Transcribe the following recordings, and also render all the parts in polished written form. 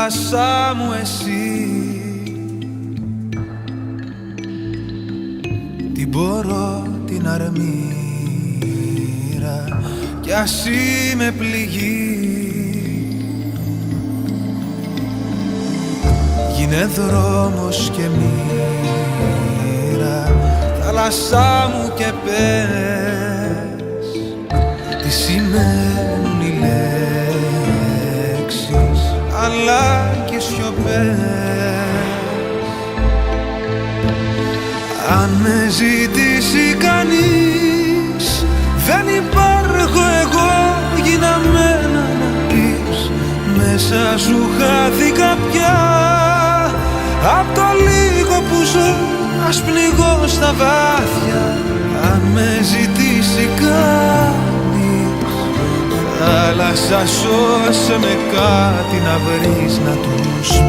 θάλασσά μου εσύ. Την μπορώ την αρμύρα κι ας είμαι πληγή. Γίνε δρόμος και μοίρα, θάλασσά μου και πες τι σημαίνουν οι λέξεις αλλά και οι σιωπές. Αν με ζητήσει κανείς, δεν υπάρχω εγώ γιναμένα να πεις. Μέσα σου χάθηκα πια, απ' το λίγο που ζω ας πνιγώ στα βάθια. Αν με ζητήσει κανείς, θάλασσα σώσε με κάτι να βρεις να τους πεις.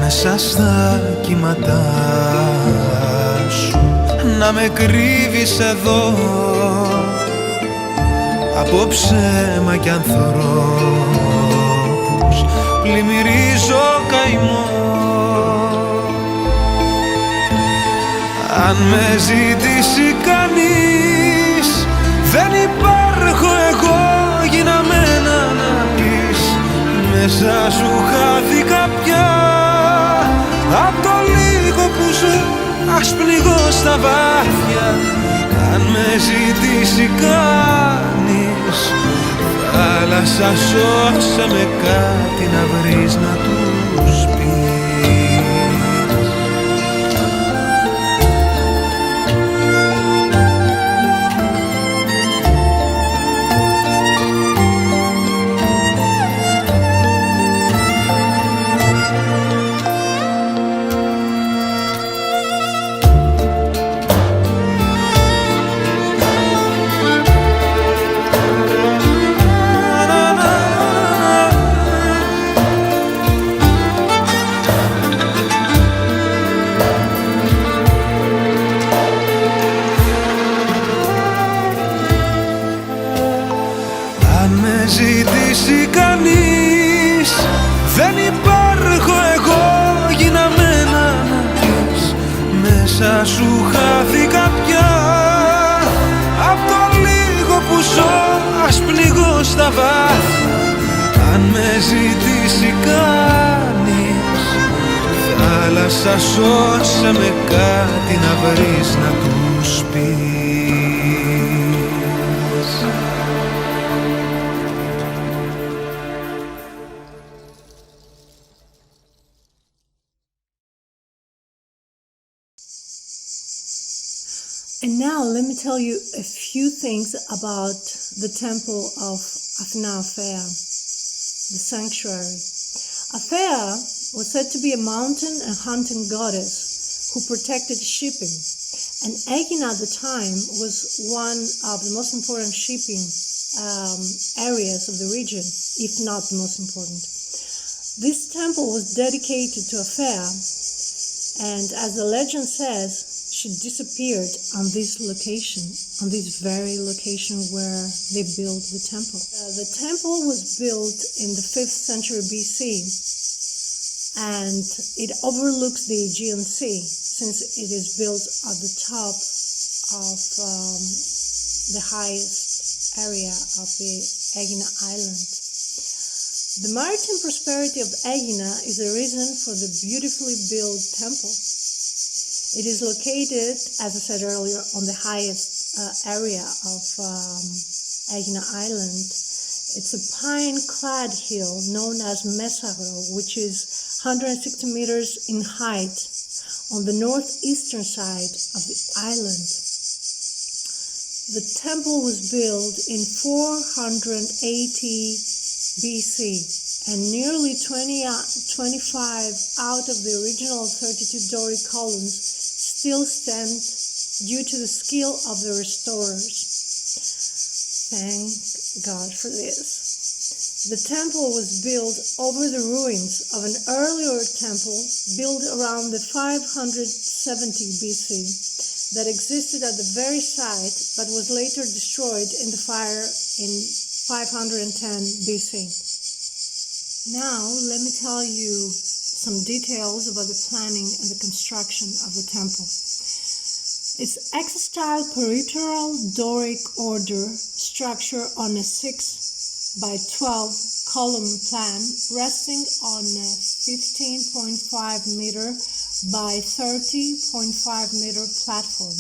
Μέσα στα κύματά σου να με κρύβεις εδώ, από ψέμα κι ανθρώπους πλημμυρίζω καημό. Αν με ζητήσει κανείς, δεν υπάρχω εγώ γιναμένα να πεις. Μέσα σου χάθηκα πια, απ' το λίγο που ζω ας πνιγώ στα βάθια. Αν με ζητήσει κανείς, θάλασσα σώσε με κάτι να βρεις να τους πεις. Ζητήσει κανείς, δεν υπάρχω εγώ γιναμένα να πεις. Μέσα σου χάθηκα πια, απ' το λίγο που ζω ας πνιγώ στα βάθια. Αν με ζητήσει κανείς, θάλασσα σώσε με κάτι να βρεις να τους πεις. And now let me tell you a few things about the temple of Athena Aphea, the sanctuary. Aphea was said to be a mountain and hunting goddess who protected shipping. And Aegina at the time was one of the most important shipping areas of the region, if not the most important. This temple was dedicated to Aphea, and as the legend says, she disappeared on this location, on this very location where they built the temple. The temple was built in the 5th century BC, and it overlooks the Aegean Sea, since it is built at the top of the highest area of the Aegina Island. The maritime prosperity of Aegina is the reason for the beautifully built temple. It is located, as I said earlier, on the highest area of Aegina Island. It's a pine-clad hill known as Mesagro, which is 160 meters in height on the northeastern side of the island. The temple was built in 480 BC, and nearly 25 out of the original 32 Doric columns still stand due to the skill of the restorers. Thank God for this. The temple was built over the ruins of an earlier temple built around the 570 BC that existed at the very site but was later destroyed in the fire in 510 BC. Now let me tell you some details about the planning and the construction of the temple. Its exastyle peritoral Doric order structure on a 6 by 12 column plan resting on a 15.5 meter by 30.5 meter platform.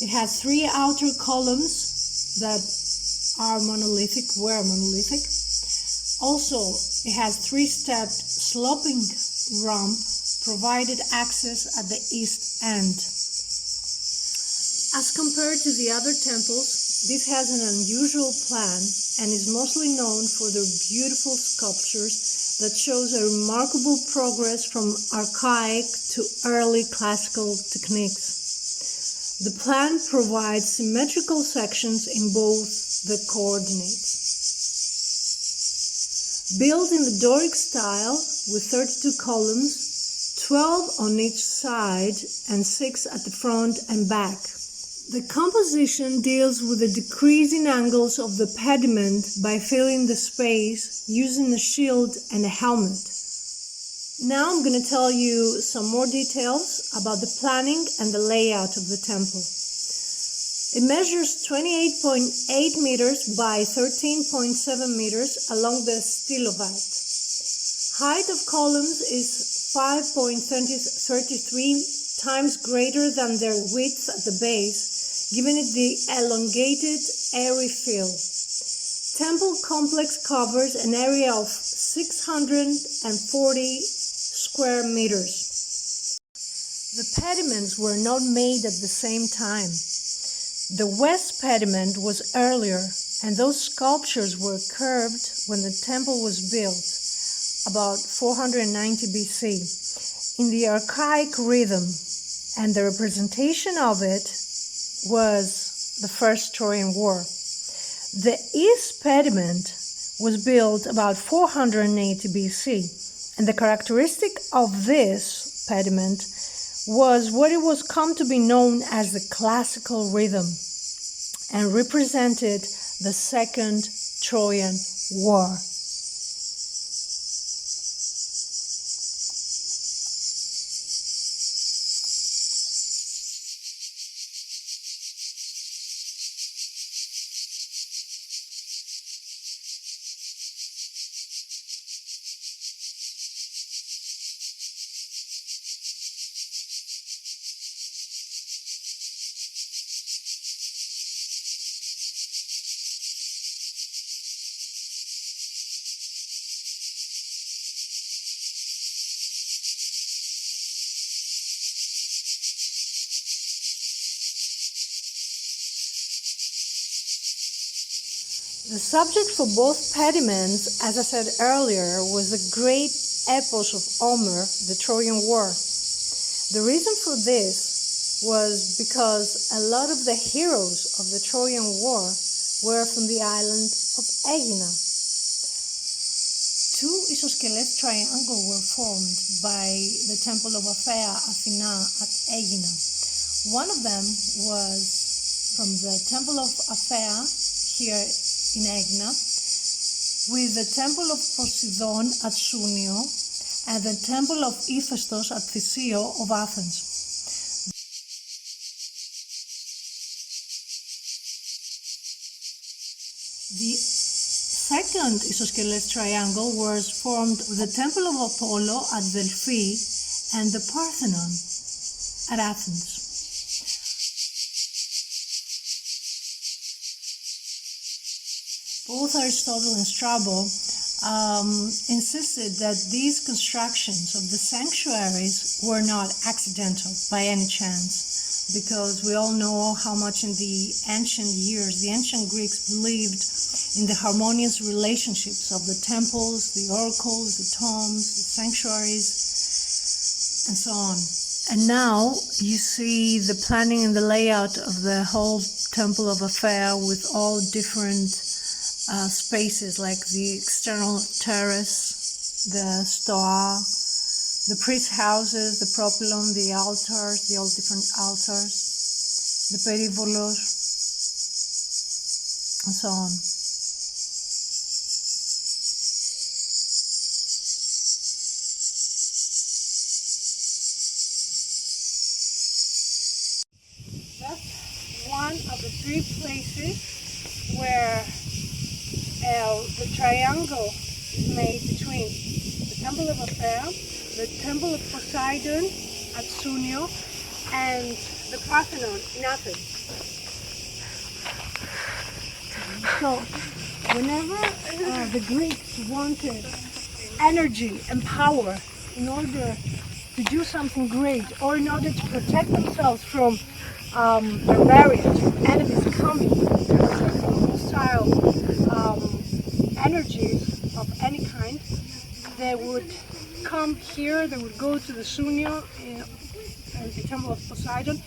It has three outer columns that were monolithic. Also, it has three-stepped sloping ramp provided access at the east end. As compared to the other temples, this has an unusual plan and is mostly known for their beautiful sculptures that shows a remarkable progress from archaic to early classical techniques. The plan provides symmetrical sections in both the coordinates. Built in the Doric style with 32 columns, 12 on each side and 6 at the front and back. The composition deals with the decreasing angles of the pediment by filling the space using a shield and a helmet. Now I'm going to tell you some more details about the planning and the layout of the temple. It measures 28.8 meters by 13.7 meters along the Stylovat. Height of columns is 5.33 times greater than their width at the base, giving it the elongated, airy feel. Temple complex covers an area of 640 square meters. The pediments were not made at the same time. The west pediment was earlier, and those sculptures were curved when the temple was built, about 490 BC, in the archaic rhythm, and the representation of it was the First Trojan War. The east pediment was built about 480 BC, and the characteristic of this pediment was what it was come to be known as the classical rhythm and represented the Second Trojan War. The subject for both pediments, as I said earlier, was the great epos of Homer, the Trojan War. The reason for this was because a lot of the heroes of the Trojan War were from the island of Aegina. Two isosceles triangles were formed by the temple of Athena at Aegina. One of them was from the temple of Athena here in Aegina, with the temple of Poseidon at Sunio and the temple of Hephaestus at Theseo of Athens. The second isosceles triangle was formed with the temple of Apollo at Delphi and the Parthenon at Athens. Both Aristotle and Strabo insisted that these constructions of the sanctuaries were not accidental by any chance, because we all know how much in the ancient years the ancient Greeks believed in the harmonious relationships of the temples, the oracles, the tombs, the sanctuaries, and so on. And now you see the planning and the layout of the whole temple of Afea with all different spaces, like the external terrace, the stoa, the priest houses, the propylon, the altars, the all different altars, the perivolos, and so on. That's one of the 3 places where the triangle is made between the Temple of Afea, the Temple of Poseidon at Sunio, and the Parthenon in Athens. So, whenever the Greeks wanted energy and power in order to do something great, or in order to protect themselves from barbarians, enemies coming, hostile energies of any kind, they would come here, they would go to the Sunio in the Temple of Poseidon,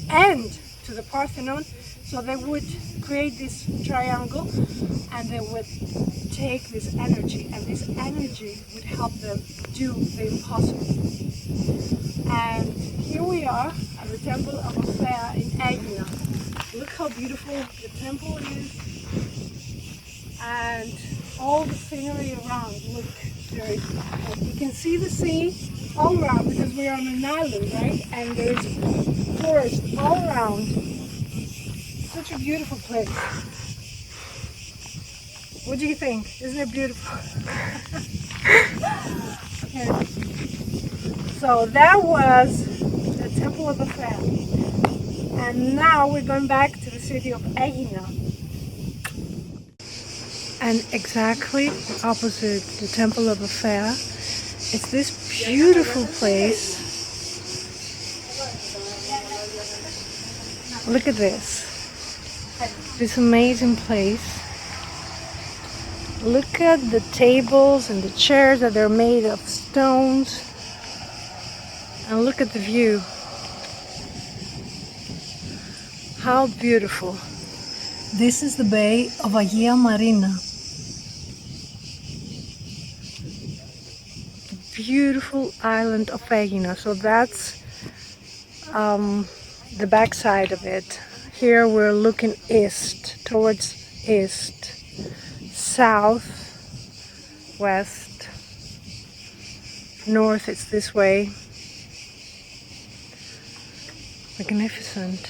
and to the Parthenon. So they would create this triangle, and they would take this energy, and this energy would help them do the impossible. And here we are at the Temple of Afea in Aegina. Look how beautiful the temple is, and all the scenery around. Look, you can see the sea all around because we are on an island, right? And there's forest all around. Such a beautiful place. What do you think? Isn't it beautiful? Okay. So that was the Temple of Afea. And now we're going back to the city of Aegina. And exactly opposite the Temple of Afea, it's this beautiful place. Look at this. This amazing place. Look at the tables and the chairs that are made of stones. And look at the view. How beautiful. This is the bay of Agia Marina. The beautiful island of Aegina. So that's the backside of it. Here we're looking east, towards east, south, west, north. It's this way. Magnificent.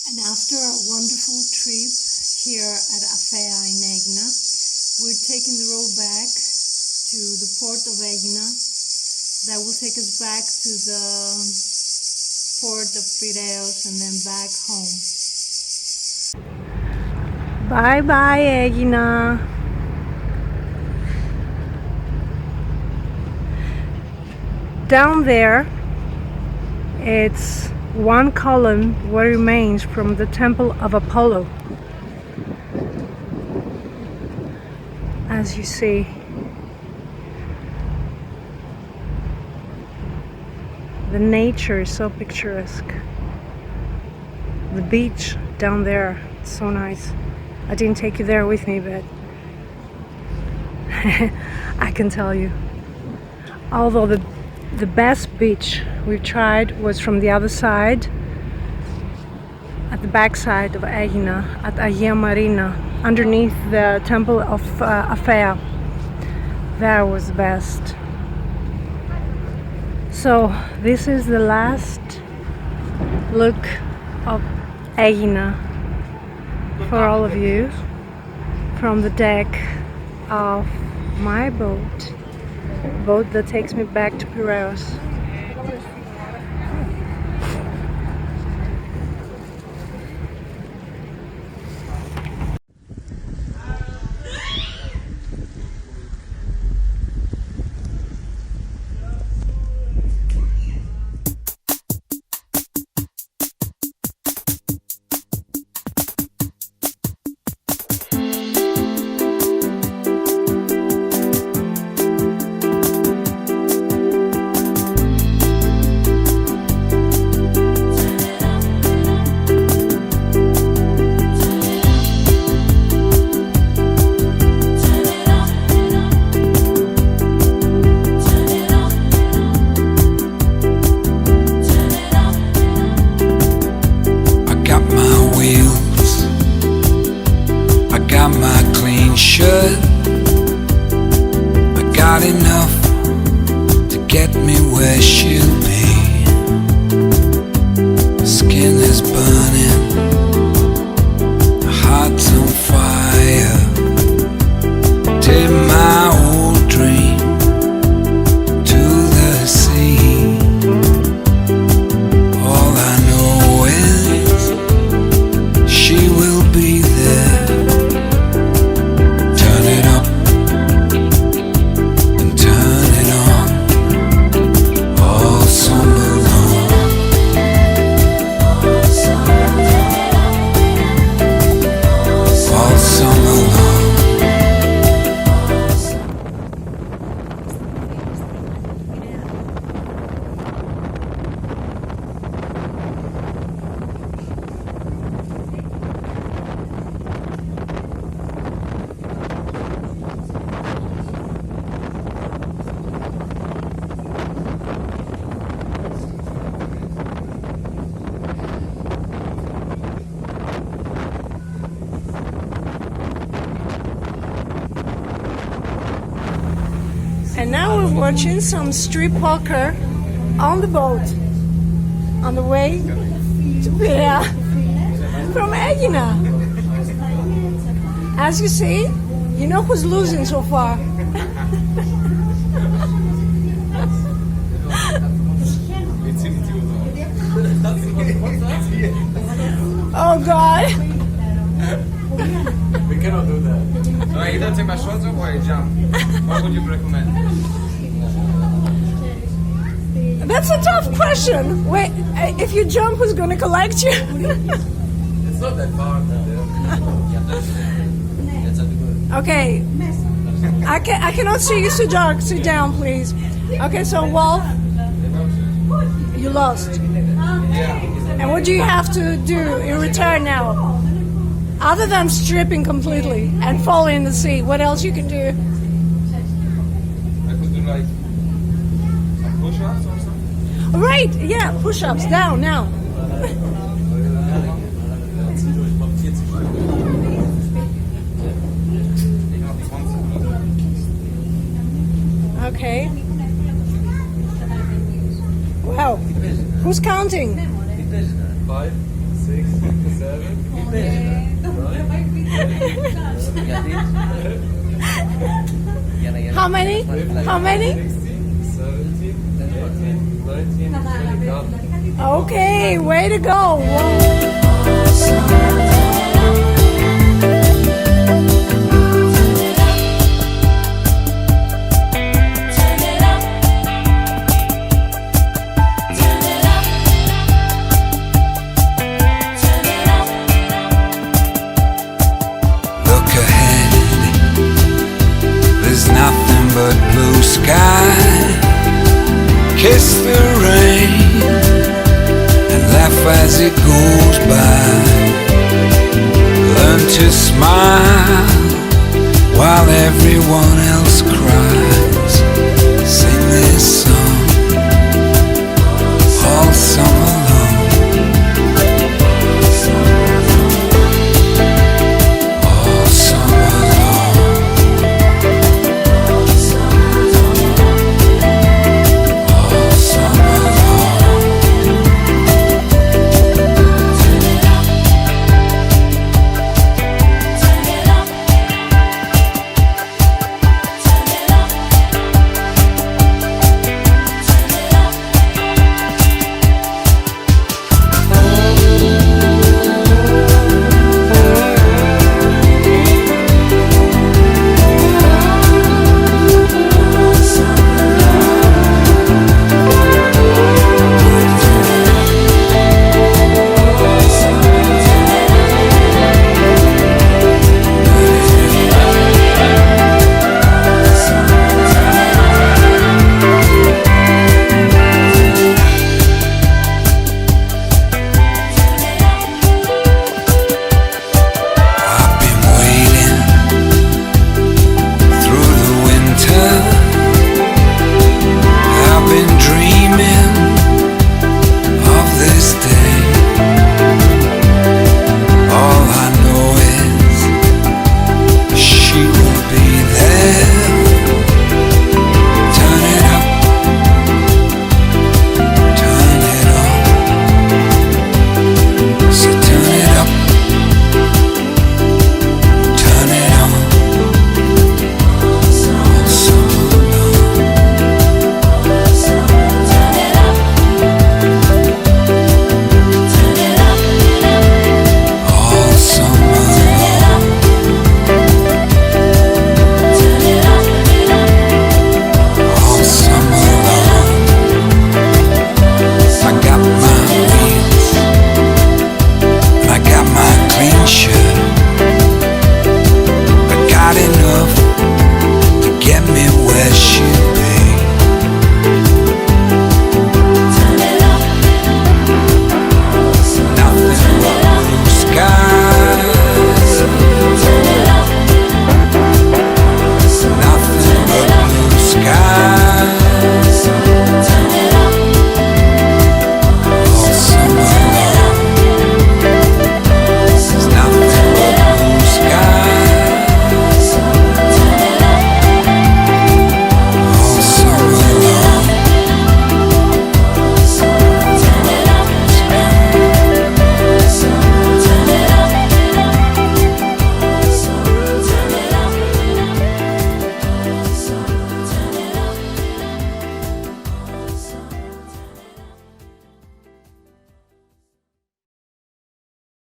And after a wonderful trip here at Afea in Aegina, we're taking the road back to the port of Aegina. That will take us back to the port of Piraeus and then back home. Bye bye, Aegina. Down there, it's one column what remains from the Temple of Apollo. As you see, the nature is so picturesque. The beach down there, it's so nice. I didn't take you there with me, but I can tell you. Although the best beach we tried was from the other side, at the back side of Aegina, at Agia Marina, underneath the Temple of Afea. That was the best. So this is the last look of Aegina for all of you from the deck of my boat that takes me back to Piraeus. should. I got enough to get me where she'll be. Skin is burning, the heart's on fire. Take my old dream to the sea. All I know is she will be there. Turn it up and turn it on all summer long. All summer long. And now we're watching some street poker on the boat on the way to Pia from Egina. As you see, you know who's losing so far. Oh God. We cannot do that. So I either take my shorts off or I jump. What would you recommend? That's a tough question. Wait, if you jump, who's going to collect you? It's not that far. Okay. I cannot see you, Sujak. Sit down, please. Okay, so Wolf, you lost. And what do you have to do in return now? Other than stripping completely and falling in the sea, what else you can do? I could do like some push-ups or something. Right, yeah, push-ups, down, now. Okay. Wow. Who's counting? 5, 6, 7. How many? How many? 16, 17, 18, 19, 20. Okay, way to go. Whoa. Look ahead, there's nothing but blue sky. Kiss the rain and laugh as it goes by. Learn to smile while everyone else cries. Sing this